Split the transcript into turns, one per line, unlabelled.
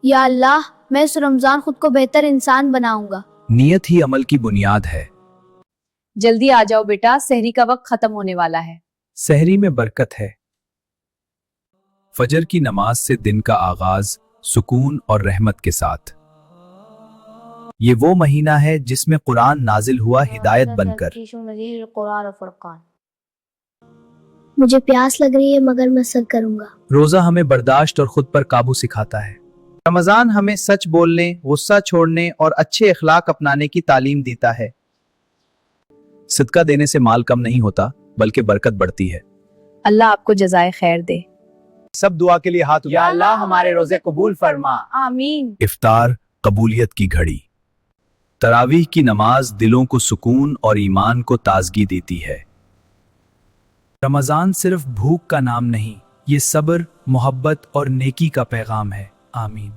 या अल्लाह, मैं इस रमजान खुद को बेहतर इंसान बनाऊंगा।
नियत ही अमल की बुनियाद है।
जल्दी आ जाओ बेटा, सहरी का वक्त खत्म होने वाला है।
सहरी में बरकत है। फजर की नमाज से दिन का आगाज सुकून और रहमत के साथ। ये वो महीना है जिसमें कुरान नाजिल हुआ हिदायत बनकर।
मुझे प्यास लग रही है मगर मैं सब्र करूंगा।
रोजा हमें बर्दाश्त और खुद पर काबू सिखाता है। रमजान हमें सच बोलने, गुस्सा छोड़ने और अच्छे अखलाक अपनाने की तालीम देता है। सदका देने से माल कम नहीं होता बल्कि बरकत बढ़ती है।
अल्लाह आपको जज़ाए खैर दे।
सब दुआ के लिए हाथ
या अल्लाह हमारे रोजे कबूल फरमा।
आमीन।
इफ्तार कबूलियत की घड़ी। तरावीह की नमाज दिलों को सुकून और ईमान को ताजगी देती है। रमजान सिर्फ भूख का नाम नहीं, ये सब्र, मोहब्बत और नेकी का पैगाम है। आमीन।